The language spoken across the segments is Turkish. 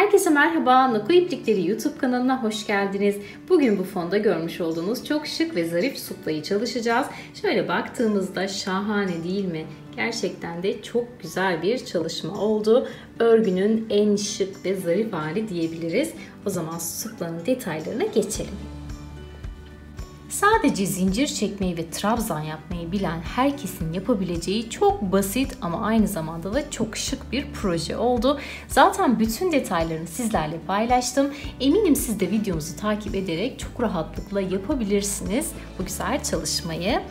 Herkese merhaba, Naku İplikleri YouTube kanalına hoş geldiniz. Bugün bu fonda görmüş olduğunuz çok şık ve zarif suplayı çalışacağız. Şöyle baktığımızda şahane değil mi? Gerçekten de çok güzel bir çalışma oldu. Örgünün en şık ve zarif hali diyebiliriz. O zaman suplanın detaylarına geçelim. Sadece zincir çekmeyi ve trabzan yapmayı bilen herkesin yapabileceği çok basit ama aynı zamanda da çok şık bir proje oldu. Zaten bütün detaylarını sizlerle paylaştım. Eminim siz de videomuzu takip ederek çok rahatlıkla yapabilirsiniz bu güzel çalışmayı.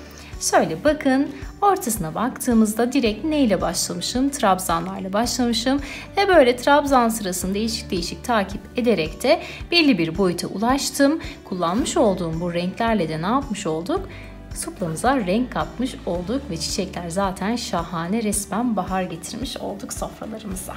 Şöyle bakın, ortasına baktığımızda direkt neyle başlamışım? Trabzanlarla başlamışım ve böyle trabzan sırasını değişik takip ederek de belli bir boyuta ulaştım. Kullanmış olduğum bu renklerle de ne yapmış olduk? Suplamıza renk katmış olduk ve çiçekler zaten şahane, resmen bahar getirmiş olduk sofralarımıza.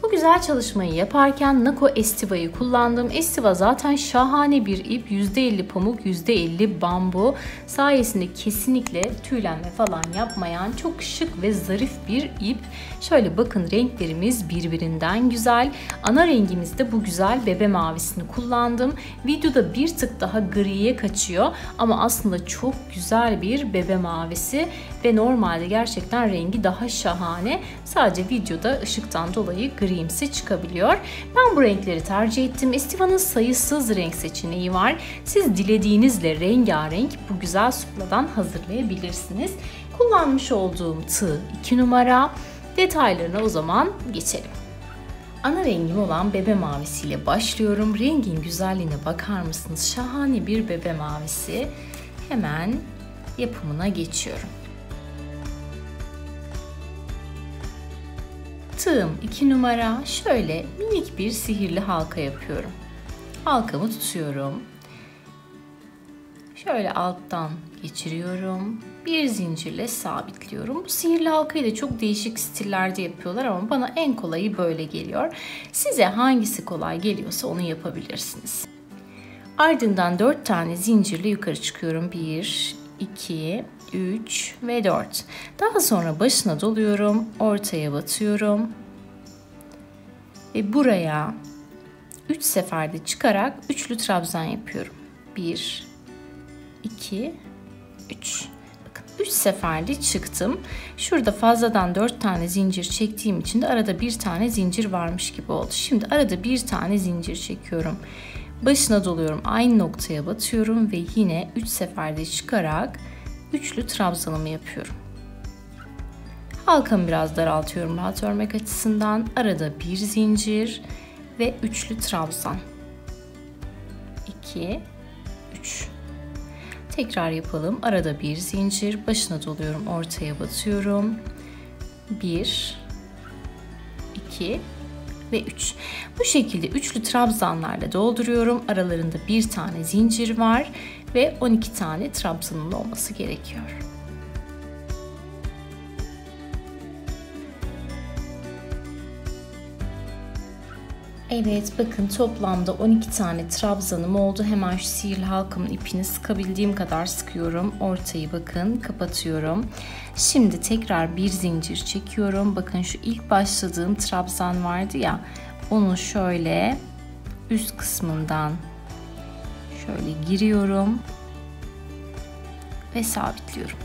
Bu güzel çalışmayı yaparken Nako Estiva'yı kullandım. Estiva zaten şahane bir ip. %50 pamuk, %50 bambu. Sayesinde kesinlikle tüylenme falan yapmayan çok şık ve zarif bir ip. Şöyle bakın, renklerimiz birbirinden güzel. Ana rengimizde bu güzel bebe mavisini kullandım. Videoda bir tık daha griye kaçıyor ama aslında çok güzel bir bebe mavisi ve normalde gerçekten rengi daha şahane. Sadece videoda ışıktan dolayı grimsi çıkabiliyor. Ben bu renkleri tercih ettim. Estiva'nın sayısız renk seçeneği var. Siz dilediğinizle rengarenk bu güzel supladan hazırlayabilirsiniz. Kullanmış olduğum tığ 2 numara. Detaylarına o zaman geçelim. Ana rengim olan bebe mavisiyle başlıyorum. Rengin güzelliğine bakar mısınız? Şahane bir bebe mavisi. Hemen yapımına geçiyorum. Tığım 2 numara. Şöyle minik bir sihirli halka yapıyorum. Halkamı tutuyorum. Şöyle alttan geçiriyorum. Bir zincirle sabitliyorum. Bu sihirli halkayı da çok değişik stillerde yapıyorlar ama bana en kolayı böyle geliyor. Size hangisi kolay geliyorsa onu yapabilirsiniz. Ardından 4 tane zincirle yukarı çıkıyorum. 1, 2, 3 ve 4. Daha sonra başına doluyorum. Ortaya batıyorum. Ve buraya 3 seferde çıkarak üçlü trabzan yapıyorum. 1, 2, 3. Bakın 3 seferde çıktım. Şurada fazladan 4 tane zincir çektiğim için de arada bir tane zincir varmış gibi oldu. Şimdi arada bir tane zincir çekiyorum. Başına doluyorum. Aynı noktaya batıyorum ve yine 3 seferde çıkarak üçlü trabzanımı yapıyorum. Halkamı biraz daraltıyorum rahat örmek açısından. Arada bir zincir ve üçlü trabzan. 2, 3. Tekrar yapalım. Arada bir zincir, başına doluyorum, ortaya batıyorum. 1, 2 ve 3. Bu şekilde üçlü trabzanlarla dolduruyorum. Aralarında bir tane zincir var ve 12 tane trabzanın olması gerekiyor. Evet, bakın toplamda 12 tane trabzanım oldu. Hemen şu sihirli halkamın ipini sıkabildiğim kadar sıkıyorum. Ortayı bakın kapatıyorum. Şimdi tekrar bir zincir çekiyorum. Bakın şu ilk başladığım trabzan vardı ya. Onu şöyle üst kısmından şöyle giriyorum ve sabitliyorum.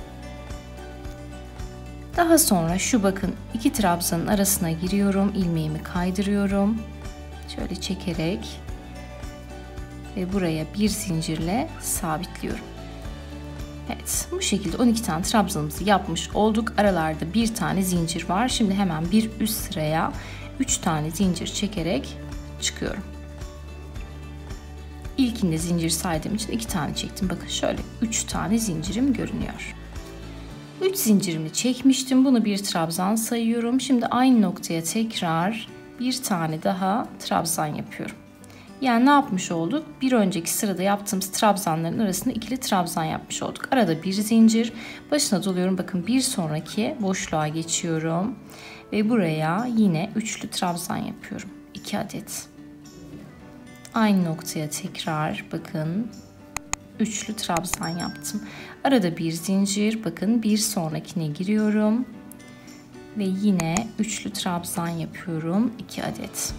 Daha sonra şu bakın iki trabzanın arasına giriyorum. İlmeğimi kaydırıyorum. Şöyle çekerek ve buraya bir zincirle sabitliyorum. Evet, bu şekilde 12 tane trabzanımızı yapmış olduk. Aralarda bir tane zincir var. Şimdi hemen bir üst sıraya 3 tane zincir çekerek çıkıyorum. İlkinde zincir saydığım için 2 tane çektim. Bakın şöyle 3 tane zincirim görünüyor. 3 zincirimi çekmiştim. Bunu bir trabzan sayıyorum. Şimdi aynı noktaya tekrar bir tane daha trabzan yapıyorum. Yani ne yapmış olduk? Bir önceki sırada yaptığımız trabzanların arasında ikili trabzan yapmış olduk. Arada bir zincir, başına doluyorum. Bakın bir sonraki boşluğa geçiyorum ve buraya yine üçlü trabzan yapıyorum. 2 adet. Aynı noktaya tekrar bakın üçlü trabzan yaptım. Arada bir zincir, bakın bir sonrakine giriyorum ve yine üçlü trabzan yapıyorum. 2 adet.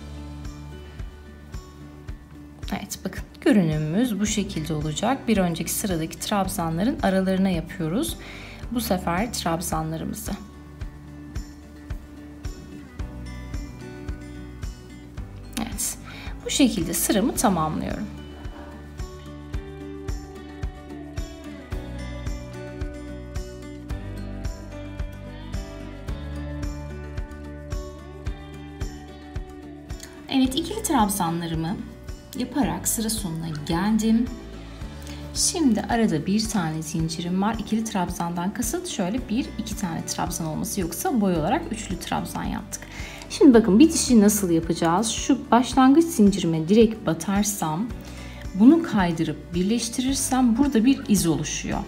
Evet, bakın görünümümüz bu şekilde olacak. Bir önceki sıradaki trabzanların aralarına yapıyoruz. Bu sefer trabzanlarımızı. Evet, bu şekilde sıramı tamamlıyorum. Evet, ikili trabzanlarımı yaparak sıra sonuna geldim. Şimdi arada bir tane zincirim var. İkili trabzandan kasıt şöyle iki tane trabzan olması, yoksa boy olarak üçlü trabzan yaptık. Şimdi bakın bitişi nasıl yapacağız? Şu başlangıç zincirime direkt batarsam, bunu kaydırıp birleştirirsem burada bir iz oluşuyor.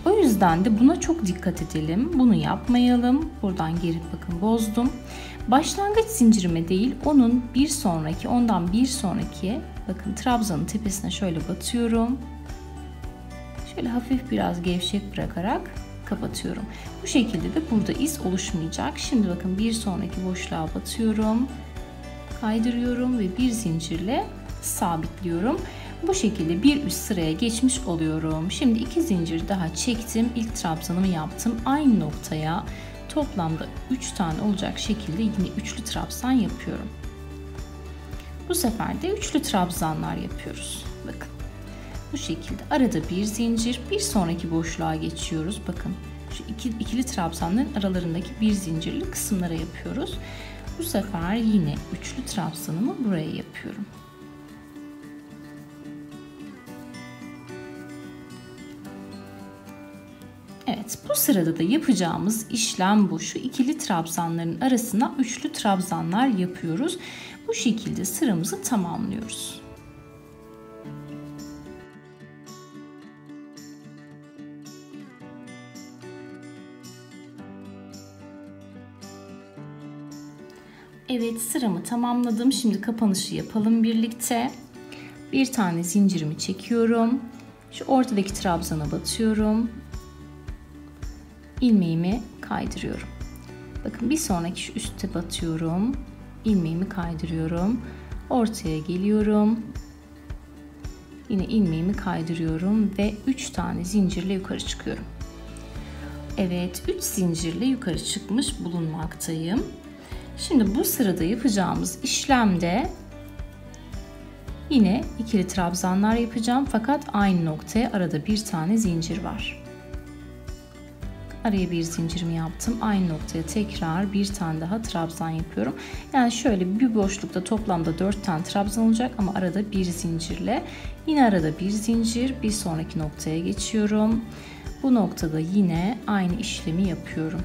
O yüzden de buna çok dikkat edelim. Bunu yapmayalım. Buradan geri bakın bozdum. Başlangıç zincirime değil, ondan bir sonraki bakın trabzanın tepesine şöyle batıyorum. Şöyle hafif biraz gevşek bırakarak kapatıyorum. Bu şekilde de burada iz oluşmayacak. Şimdi bakın bir sonraki boşluğa batıyorum. Kaydırıyorum ve bir zincirle sabitliyorum. Bu şekilde bir üst sıraya geçmiş oluyorum. Şimdi 2 zincir daha çektim. İlk trabzanımı yaptım. Aynı noktaya toplamda 3 tane olacak şekilde yine üçlü trabzan yapıyorum. Bu sefer de üçlü trabzanlar yapıyoruz. Bakın. Bu şekilde arada bir zincir, bir sonraki boşluğa geçiyoruz. Bakın şu ikili trabzanların aralarındaki bir zincirli kısımlara yapıyoruz. Bu sefer yine üçlü trabzanımı buraya yapıyorum. Evet, bu sırada da yapacağımız işlem bu. Şu ikili trabzanların arasına üçlü trabzanlar yapıyoruz. Bu şekilde sıramızı tamamlıyoruz. Evet, sıramı tamamladım. Şimdi kapanışı yapalım birlikte. Bir tane zincirimi çekiyorum. Şu ortadaki trabzana batıyorum. İlmeğimi kaydırıyorum. Bakın bir sonraki şu üste batıyorum. İlmeğimi kaydırıyorum. Ortaya geliyorum. Yine ilmeğimi kaydırıyorum ve 3 tane zincirle yukarı çıkıyorum. Evet, 3 zincirle yukarı çıkmış bulunmaktayım. Şimdi bu sırada yapacağımız işlemde yine ikili trabzanlar yapacağım, fakat aynı noktaya arada bir tane zincir var. Araya bir zincirimi yaptım. Aynı noktaya tekrar bir tane daha trabzan yapıyorum. Yani şöyle bir boşlukta toplamda 4 tane trabzan olacak ama arada bir zincirle. Yine arada bir zincir, bir sonraki noktaya geçiyorum. Bu noktada yine aynı işlemi yapıyorum.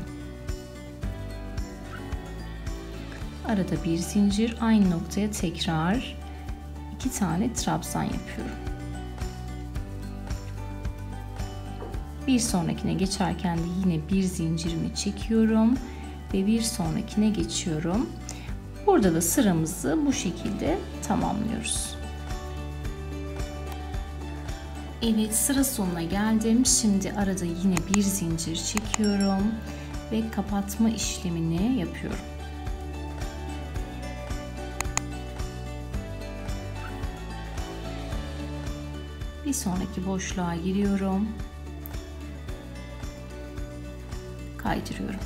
Arada bir zincir, aynı noktaya tekrar 2 tane trabzan yapıyorum. Bir sonrakine geçerken de yine bir zincirimi çekiyorum ve bir sonrakine geçiyorum. Burada da sıramızı bu şekilde tamamlıyoruz. Evet, sıra sonuna geldim. Şimdi arada yine bir zincir çekiyorum ve kapatma işlemini yapıyorum. Bir sonraki boşluğa giriyorum. Kaydırıyorum.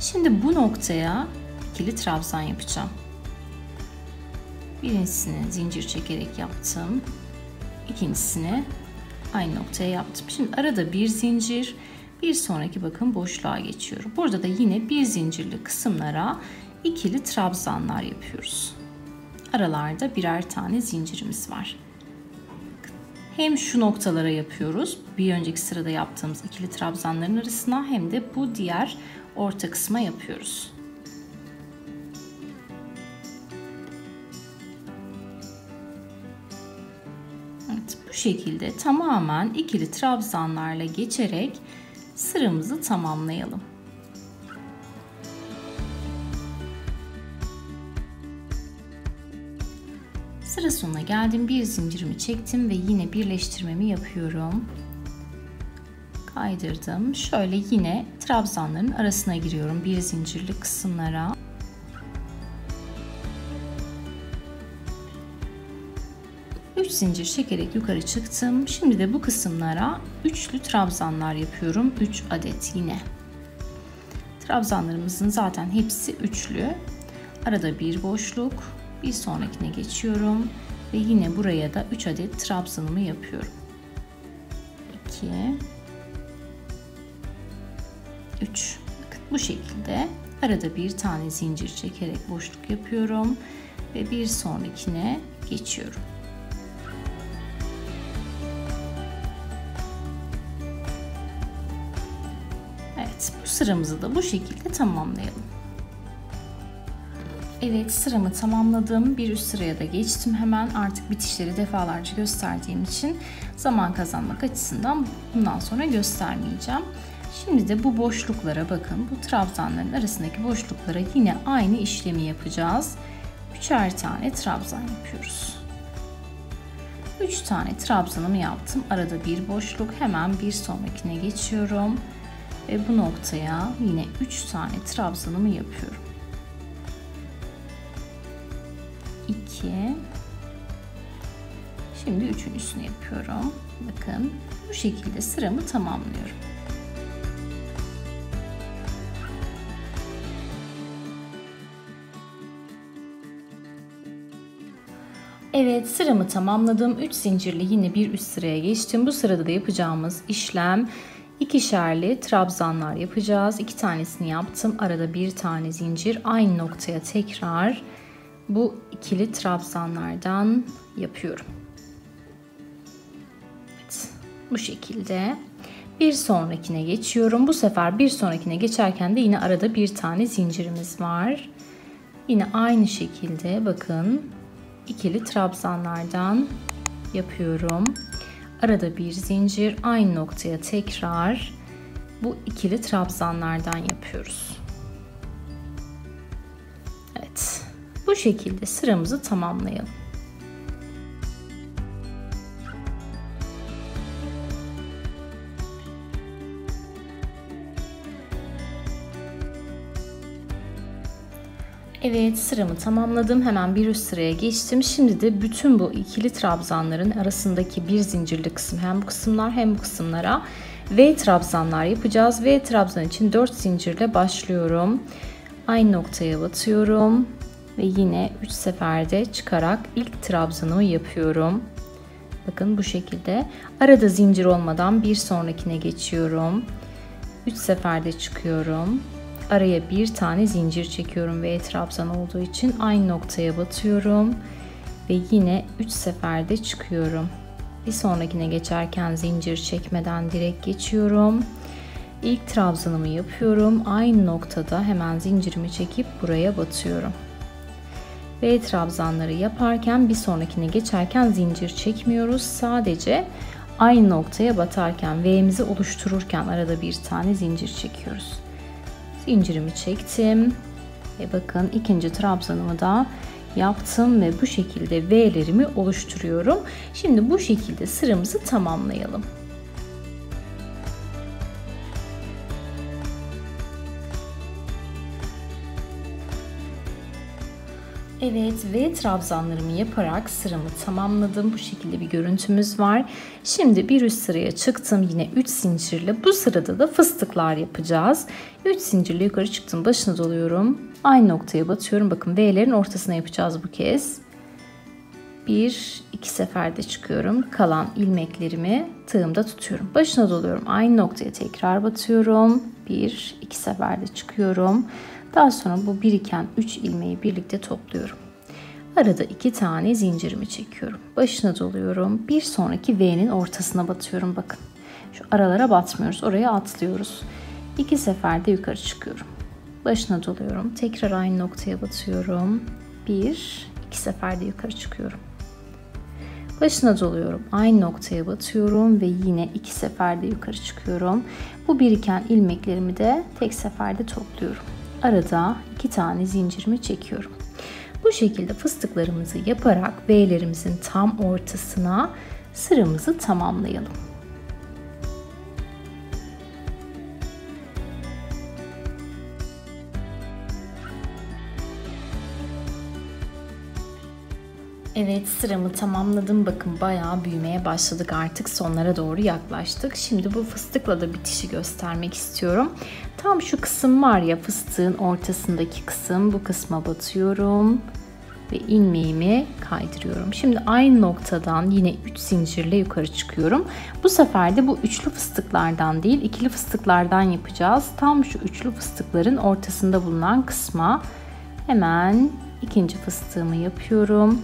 Şimdi bu noktaya ikili trabzan yapacağım. Birincisini zincir çekerek yaptım. İkincisini aynı noktaya yaptım. Şimdi arada bir zincir, bir sonraki bakın boşluğa geçiyorum. Burada da yine bir zincirli kısımlara ikili trabzanlar yapıyoruz. Aralarda birer tane zincirimiz var. Hem şu noktalara yapıyoruz, bir önceki sırada yaptığımız ikili trabzanların arasına, hem de bu diğer orta kısma yapıyoruz. Evet, bu şekilde tamamen ikili trabzanlarla geçerek sıramızı tamamlayalım. Sıra sonuna geldim. Bir zincirimi çektim ve yine birleştirmemi yapıyorum. Kaydırdım. Şöyle yine trabzanların arasına giriyorum, bir zincirli kısımlara. 3 zincir çekerek yukarı çıktım. Şimdi de bu kısımlara üçlü trabzanlar yapıyorum. 3 adet yine. Trabzanlarımızın zaten hepsi üçlü. Arada bir boşluk. Bir sonrakine geçiyorum. Ve yine buraya da 3 adet trabzanımı yapıyorum. 2 3. Bakın bu şekilde arada bir tane zincir çekerek boşluk yapıyorum. Ve bir sonrakine geçiyorum. Evet, bu sıramızı da bu şekilde tamamlayalım. Evet, sıramı tamamladım. Bir üst sıraya da geçtim. Hemen artık bitişleri defalarca gösterdiğim için zaman kazanmak açısından bundan sonra göstermeyeceğim. Şimdi de bu boşluklara bakın. Bu trabzanların arasındaki boşluklara yine aynı işlemi yapacağız. 3'er tane trabzan yapıyoruz. 3 tane trabzanımı yaptım. Arada bir boşluk. Hemen bir sonrakine geçiyorum. Ve bu noktaya yine 3 tane trabzanımı yapıyorum. 2. Şimdi üçüncüsünü yapıyorum. Bakın bu şekilde sıramı tamamlıyorum. Evet, sıramı tamamladım. 3 zincirli yine bir üst sıraya geçtim. Bu sırada da yapacağımız işlem ikişerli trabzanlar yapacağız. 2 tanesini yaptım. Arada bir tane zincir. Aynı noktaya tekrar bu ikili trabzanlardan yapıyorum. Evet, bu şekilde bir sonrakine geçiyorum. Bu sefer bir sonrakine geçerken de yine arada bir tane zincirimiz var. Yine aynı şekilde bakın ikili trabzanlardan yapıyorum. Arada bir zincir, aynı noktaya tekrar bu ikili trabzanlardan yapıyoruz. Evet. Bu şekilde sıramızı tamamlayalım. Evet, sıramı tamamladım. Hemen bir üst sıraya geçtim. Şimdi de bütün bu ikili trabzanların arasındaki bir zincirli kısım, hem bu kısımlar hem bu kısımlara V trabzanlar yapacağız. V trabzan için 4 zincirle başlıyorum. Aynı noktaya batıyorum ve yine 3 seferde çıkarak ilk trabzanımı yapıyorum. Bakın bu şekilde. Arada zincir olmadan bir sonrakine geçiyorum. 3 seferde çıkıyorum. Araya bir tane zincir çekiyorum ve trabzan olduğu için aynı noktaya batıyorum ve yine 3 seferde çıkıyorum. Bir sonrakine geçerken zincir çekmeden direkt geçiyorum. İlk trabzanımı yapıyorum. Aynı noktada hemen zincirimi çekip buraya batıyorum. V trabzanları yaparken bir sonrakine geçerken zincir çekmiyoruz. Sadece aynı noktaya batarken V'mizi oluştururken arada bir tane zincir çekiyoruz. Zincirimi çektim ve bakın ikinci trabzanımı da yaptım ve bu şekilde V'lerimi oluşturuyorum. Şimdi bu şekilde sıramızı tamamlayalım. Evet, V trabzanlarımı yaparak sıramı tamamladım. Bu şekilde bir görüntümüz var. Şimdi bir üst sıraya çıktım. Yine 3 zincirle. Bu sırada da fıstıklar yapacağız. 3 zincirle yukarı çıktım. Başına doluyorum. Aynı noktaya batıyorum. Bakın V'lerin ortasına yapacağız bu kez. 1-2 seferde çıkıyorum. Kalan ilmeklerimi tığımda tutuyorum. Başına doluyorum. Aynı noktaya tekrar batıyorum. 1-2 seferde çıkıyorum. Daha sonra bu biriken 3 ilmeği birlikte topluyorum. Arada 2 tane zincirimi çekiyorum. Başına doluyorum. Bir sonraki V'nin ortasına batıyorum. Bakın. Şu aralara batmıyoruz. Oraya atlıyoruz. 2 seferde yukarı çıkıyorum. Başına doluyorum. Tekrar aynı noktaya batıyorum. 1-2 seferde yukarı çıkıyorum. Başına doluyorum. Aynı noktaya batıyorum ve yine 2 seferde yukarı çıkıyorum. Bu biriken ilmeklerimi de tek seferde topluyorum. Arada 2 tane zincirimi çekiyorum. Bu şekilde fıstıklarımızı yaparak V'lerimizin tam ortasına sıramızı tamamlayalım. Evet, sıramı tamamladım. Bakın bayağı büyümeye başladık, artık sonlara doğru yaklaştık. Şimdi bu fıstıkla da bitişi göstermek istiyorum. Tam şu kısım var ya, fıstığın ortasındaki kısım, bu kısma batıyorum ve ilmeğimi kaydırıyorum. Şimdi aynı noktadan yine 3 zincirle yukarı çıkıyorum. Bu sefer de bu üçlü fıstıklardan değil, ikili fıstıklardan yapacağız. Tam şu üçlü fıstıkların ortasında bulunan kısma hemen ikinci fıstığımı yapıyorum.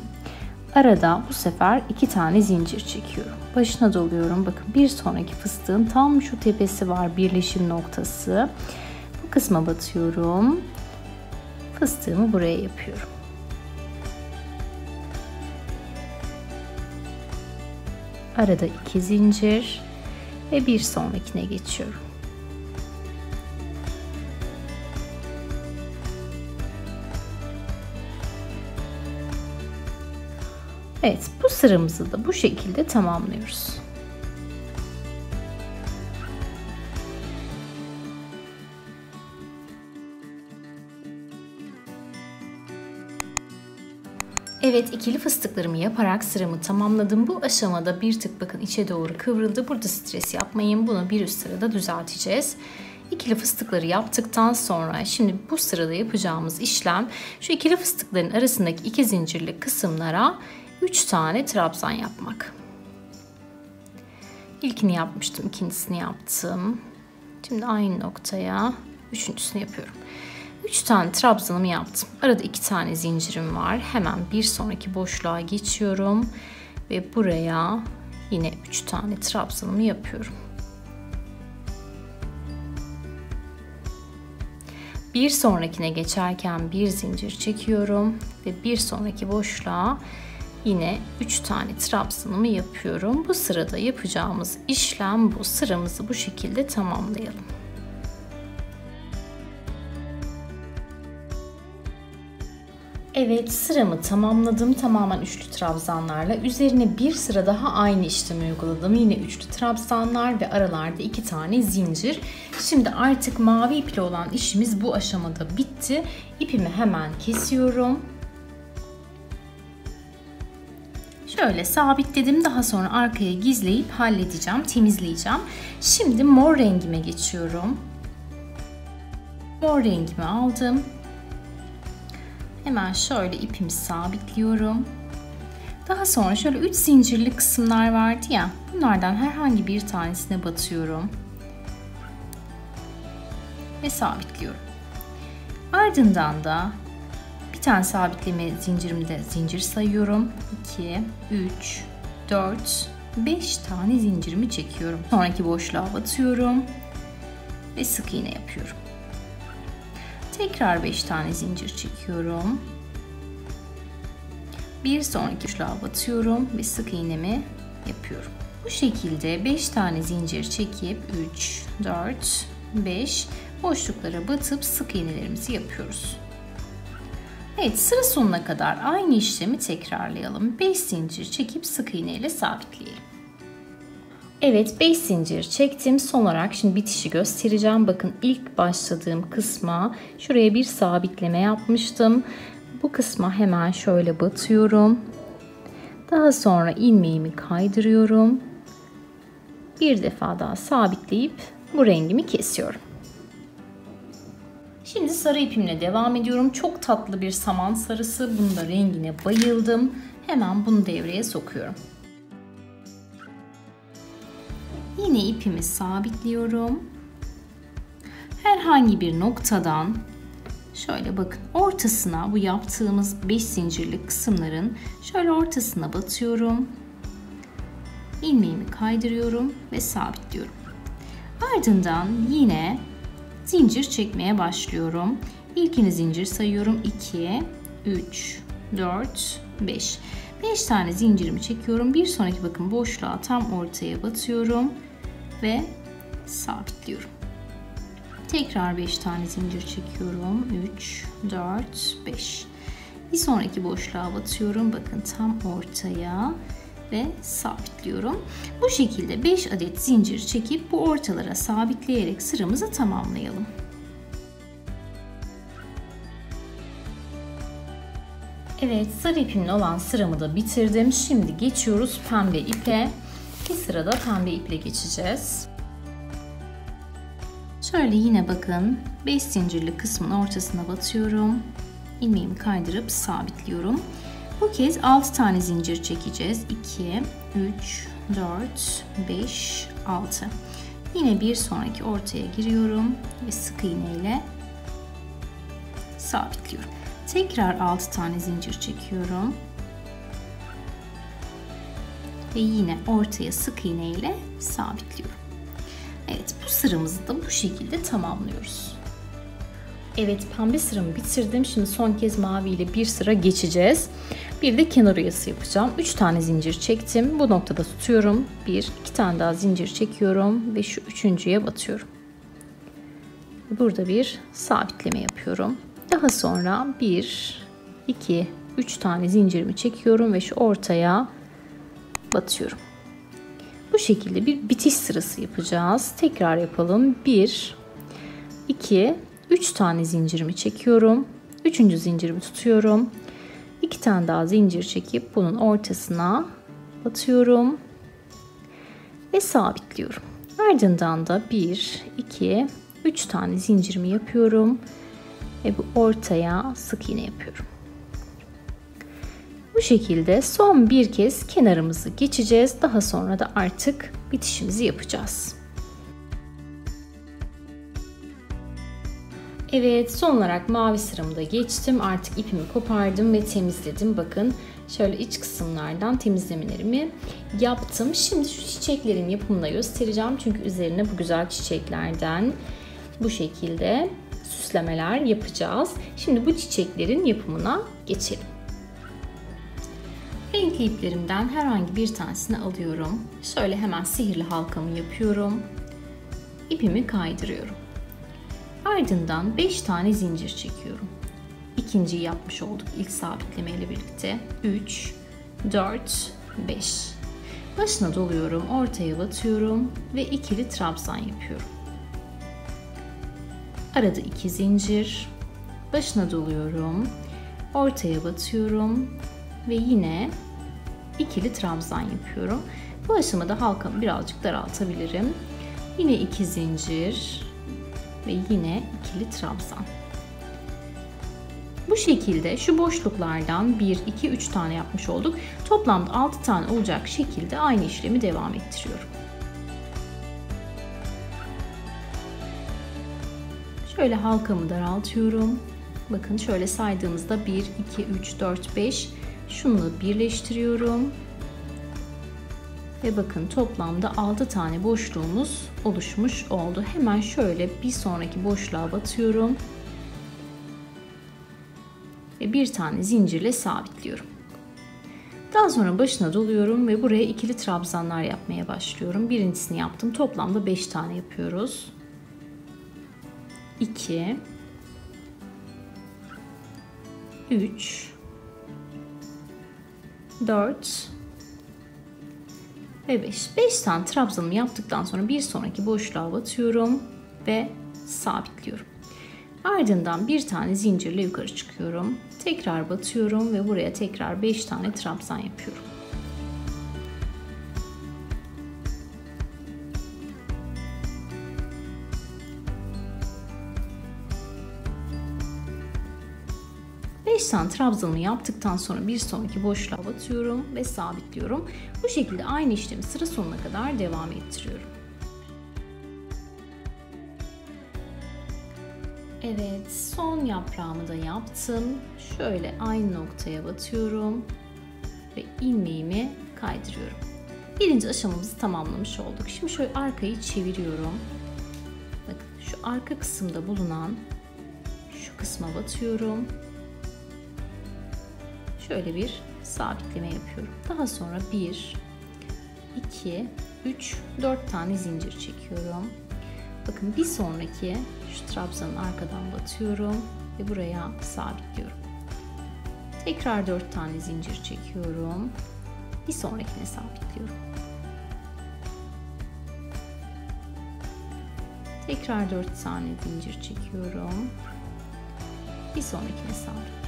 Arada bu sefer 2 tane zincir çekiyorum. Başına doluyorum. Bakın bir sonraki fıstığın tam şu tepesi var, birleşim noktası. Bu kısma batıyorum. Fıstığımı buraya yapıyorum. Arada 2 zincir ve bir sonrakine geçiyorum. Evet, bu sıramızı da bu şekilde tamamlıyoruz. Evet, ikili fıstıklarımı yaparak sıramı tamamladım. Bu aşamada bir tık bakın içe doğru kıvrıldı. Burada stres yapmayın. Bunu bir üst sırada düzelteceğiz. İkili fıstıkları yaptıktan sonra şimdi bu sırada yapacağımız işlem şu ikili fıstıkların arasındaki 2 zincirli kısımlara 3 tane trabzan yapmak. İlkini yapmıştım, ikincisini yaptım. Şimdi aynı noktaya üçüncüsünü yapıyorum. 3 tane trabzanımı yaptım. Arada 2 tane zincirim var. Hemen bir sonraki boşluğa geçiyorum ve buraya yine 3 tane trabzanımı yapıyorum. Bir sonrakine geçerken bir zincir çekiyorum ve bir sonraki boşluğa yine 3 tane trabzanımı yapıyorum. Bu sırada yapacağımız işlem bu. Sıramızı bu şekilde tamamlayalım. Evet, sıramı tamamladım. Tamamen üçlü trabzanlarla. Üzerine bir sıra daha aynı işlemi uyguladım. Yine üçlü trabzanlar ve aralarda 2 tane zincir. Şimdi artık mavi iple olan işimiz bu aşamada bitti. İpimi hemen kesiyorum. Şöyle sabitledim. Daha sonra arkaya gizleyip halledeceğim, temizleyeceğim. Şimdi mor rengime geçiyorum. Mor rengimi aldım. Hemen şöyle ipimi sabitliyorum. Daha sonra şöyle 3 zincirli kısımlar vardı ya, bunlardan herhangi bir tanesine batıyorum ve sabitliyorum. Ardından da bir tane sabitleme zincirimde zincir sayıyorum. 2, 3, 4, 5 tane zincirimi çekiyorum. Sonraki boşluğa batıyorum ve sık iğne yapıyorum. Tekrar 5 tane zincir çekiyorum. Bir sonraki boşluğa batıyorum ve sık iğnemi yapıyorum. Bu şekilde 5 tane zincir çekip 3, 4, 5 boşluklara batıp sık iğnelerimizi yapıyoruz. Evet, sıra sonuna kadar aynı işlemi tekrarlayalım. 5 zincir çekip sık iğne ile sabitleyelim. Evet, 5 zincir çektim. Son olarak şimdi bitişi göstereceğim. Bakın ilk başladığım kısma şuraya bir sabitleme yapmıştım. Bu kısma hemen şöyle batıyorum. Daha sonra ilmeğimi kaydırıyorum. Bir defa daha sabitleyip bu rengimi kesiyorum. Şimdi sarı ipimle devam ediyorum. Çok tatlı bir saman sarısı. Bunun da rengine bayıldım. Hemen bunu devreye sokuyorum. Yine ipimi sabitliyorum. Herhangi bir noktadan şöyle bakın ortasına, bu yaptığımız 5 zincirlik kısımların şöyle ortasına batıyorum. İlmeğimi kaydırıyorum ve sabitliyorum. Ardından yine zincir çekmeye başlıyorum. İlkini zincir sayıyorum. 2, 3, 4, 5. 5 tane zincirimi çekiyorum. Bir sonraki bakın boşluğa tam ortaya batıyorum ve sabitliyorum. Tekrar 5 tane zincir çekiyorum. 3, 4, 5. Bir sonraki boşluğa batıyorum. Bakın tam ortaya ve sabitliyorum. Bu şekilde 5 adet zincir çekip bu ortalara sabitleyerek sıramızı tamamlayalım. Evet, sarı ipimle olan sıramı da bitirdim. Şimdi geçiyoruz pembe ipe. Bir sırada pembe iple geçeceğiz. Şöyle yine bakın 5 zincirli kısmın ortasına batıyorum. İlmeğimi kaydırıp sabitliyorum. Bu kez 6 tane zincir çekeceğiz. 2, 3, 4, 5, 6. Yine bir sonraki ortaya giriyorum ve sık iğne ile sabitliyorum. Tekrar 6 tane zincir çekiyorum. Ve yine ortaya sık iğne ile sabitliyorum. Evet, bu sıramızı da bu şekilde tamamlıyoruz. Evet, pembe sıramı bitirdim. Şimdi son kez mavi ile bir sıra geçeceğiz. Bir de kenar oyası yapacağım. 3 tane zincir çektim. Bu noktada tutuyorum. 1, 2 tane daha zincir çekiyorum ve şu üçüncüye batıyorum. Burada bir sabitleme yapıyorum. Daha sonra 1, 2, 3 tane zincirimi çekiyorum ve şu ortaya batıyorum. Bu şekilde bir bitiş sırası yapacağız. Tekrar yapalım. 1, 2, 3 tane zincirimi çekiyorum. 3. zincirimi tutuyorum. 2 tane daha zincir çekip bunun ortasına batıyorum ve sabitliyorum. Ardından da 1, 2, 3 tane zincirimi yapıyorum ve bu ortaya sık iğne yapıyorum. Bu şekilde son bir kez kenarımızı geçeceğiz. Daha sonra da artık bitişimizi yapacağız. Evet, son olarak mavi sıramı da geçtim. Artık ipimi kopardım ve temizledim. Bakın şöyle iç kısımlardan temizlemelerimi yaptım. Şimdi şu çiçeklerin yapımını da göstereceğim. Çünkü üzerine bu güzel çiçeklerden bu şekilde süslemeler yapacağız. Şimdi bu çiçeklerin yapımına geçelim. Renkli iplerimden herhangi bir tanesini alıyorum. Şöyle hemen sihirli halkamı yapıyorum. İpimi kaydırıyorum. Ardından 5 tane zincir çekiyorum. İkinciyi yapmış olduk ilk sabitleme ile birlikte. 3, 4, 5. Başına doluyorum, ortaya batıyorum ve ikili trabzan yapıyorum. Arada 2 zincir, başına doluyorum, ortaya batıyorum ve yine ikili trabzan yapıyorum. Bu aşamada halkamı birazcık daraltabilirim. Yine 2 zincir ve yine ikili trabzan. Bu şekilde şu boşluklardan 1, 2, 3 tane yapmış olduk. Toplamda 6 tane olacak şekilde aynı işlemi devam ettiriyorum. Şöyle halkamı daraltıyorum. Bakın şöyle saydığımızda 1, 2, 3, 4, 5 şunu birleştiriyorum. Ve bakın toplamda 6 tane boşluğumuz oluşmuş oldu. Hemen şöyle bir sonraki boşluğa batıyorum. Ve bir tane zincirle sabitliyorum. Daha sonra başına doluyorum ve buraya ikili trabzanlar yapmaya başlıyorum. Birincisini yaptım. Toplamda 5 tane yapıyoruz. 2 3 4 ve 5. 5 tane trabzanımı yaptıktan sonra bir sonraki boşluğa batıyorum ve sabitliyorum. Ardından bir tane zincirle yukarı çıkıyorum. Tekrar batıyorum ve buraya tekrar 5 tane trabzan yapıyorum. Trabzanımı yaptıktan sonra bir sonraki boşluğa batıyorum ve sabitliyorum. Bu şekilde aynı işlemi sıra sonuna kadar devam ettiriyorum. Evet, son yaprağımı da yaptım. Şöyle aynı noktaya batıyorum ve ilmeğimi kaydırıyorum. Birinci aşamamızı tamamlamış olduk. Şimdi şöyle arkayı çeviriyorum. Bakın şu arka kısımda bulunan şu kısma batıyorum. Şöyle bir sabitleme yapıyorum. Daha sonra 1, 2, 3, 4 tane zincir çekiyorum. Bakın bir sonraki şu trabzanın arkadan batıyorum ve buraya sabitliyorum. Tekrar 4 tane zincir çekiyorum. Bir sonrakine sabitliyorum. Tekrar 4 tane zincir çekiyorum. Bir sonrakine sabitliyorum.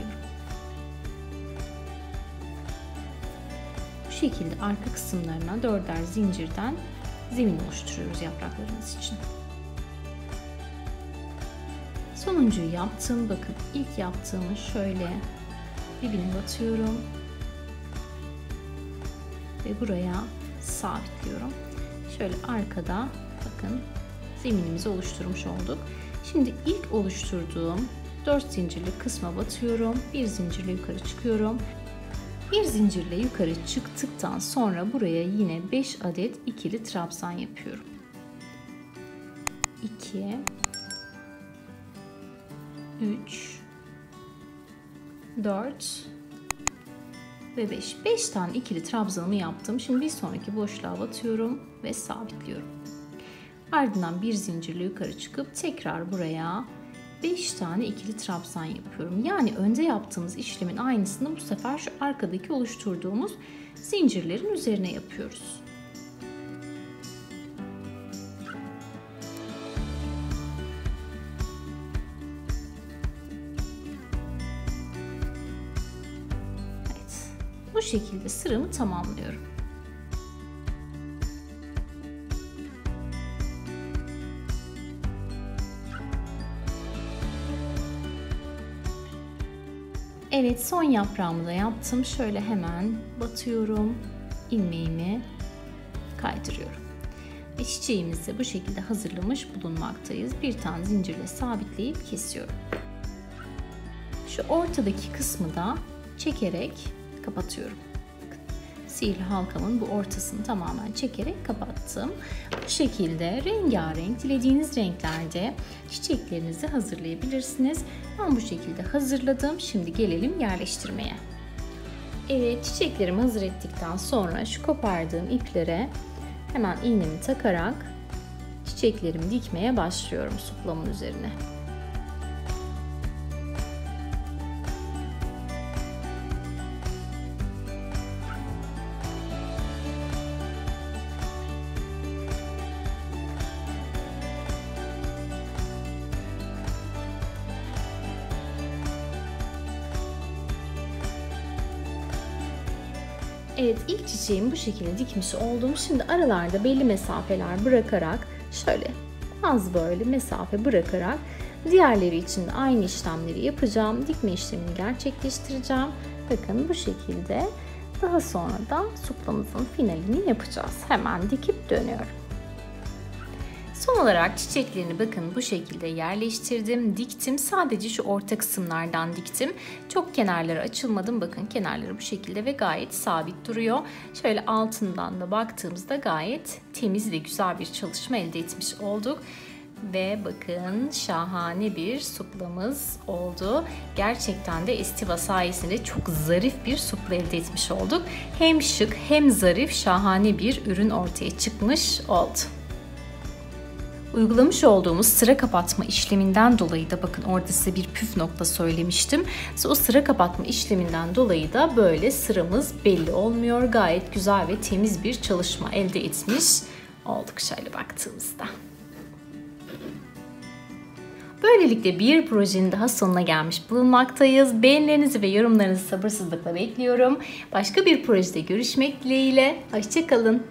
şekilde arka kısımlarına 4'er zincirden zemin oluşturuyoruz yapraklarımız için. Sonuncuyu yaptım. Bakın ilk yaptığımı şöyle dibine batıyorum ve buraya sabitliyorum. Şöyle arkada bakın zeminimizi oluşturmuş olduk. Şimdi ilk oluşturduğum 4 zincirli kısma batıyorum. Bir zincirle yukarı çıkıyorum. Bir zincirle yukarı çıktıktan sonra buraya yine 5 adet ikili trabzan yapıyorum. 2 3 4 ve 5. 5 tane ikili trabzanımı yaptım. Şimdi bir sonraki boşluğa batıyorum ve sabitliyorum. Ardından bir zincirle yukarı çıkıp tekrar buraya 5 tane ikili trabzan yapıyorum. Yani önce yaptığımız işlemin aynısını bu sefer şu arkadaki oluşturduğumuz zincirlerin üzerine yapıyoruz. Evet. Bu şekilde sıramı tamamlıyorum. Evet, son yaprağımı da yaptım. Şöyle hemen batıyorum. İlmeğimi kaydırıyorum. Ve çiçeğimizi bu şekilde hazırlamış bulunmaktayız. Bir tane zincirle sabitleyip kesiyorum. Şu ortadaki kısmı da çekerek kapatıyorum. Sihirli halkamın bu ortasını tamamen çekerek kapattım. Bu şekilde rengarenk, dilediğiniz renklerde çiçeklerinizi hazırlayabilirsiniz. Ben bu şekilde hazırladım. Şimdi gelelim yerleştirmeye. Evet, çiçeklerimi hazır ettikten sonra şu kopardığım iplere hemen iğnemi takarak çiçeklerimi dikmeye başlıyorum suplamın üzerine. Evet, ilk çiçeğimi bu şekilde dikmiş oldum. Şimdi aralarda belli mesafeler bırakarak şöyle az böyle mesafe bırakarak diğerleri için de aynı işlemleri yapacağım. Dikme işlemini gerçekleştireceğim. Bakın bu şekilde daha sonra da suplamızın finalini yapacağız. Hemen dikip dönüyorum. Son olarak çiçeklerini bakın bu şekilde yerleştirdim, diktim. Sadece şu orta kısımlardan diktim. Çok kenarları açılmadım. Bakın kenarları bu şekilde ve gayet sabit duruyor. Şöyle altından da baktığımızda gayet temiz ve güzel bir çalışma elde etmiş olduk. Ve bakın şahane bir suplamız oldu. Gerçekten de Estiva sayesinde çok zarif bir supla elde etmiş olduk. Hem şık hem zarif şahane bir ürün ortaya çıkmış oldu. Uygulamış olduğumuz sıra kapatma işleminden dolayı da bakın orada size bir püf nokta söylemiştim. O sıra kapatma işleminden dolayı da böyle sıramız belli olmuyor. Gayet güzel ve temiz bir çalışma elde etmiş olduk şöyle baktığımızda. Böylelikle bir projenin daha sonuna gelmiş bulunmaktayız. Beğenilerinizi ve yorumlarınızı sabırsızlıkla bekliyorum. Başka bir projede görüşmek dileğiyle. Hoşça kalın.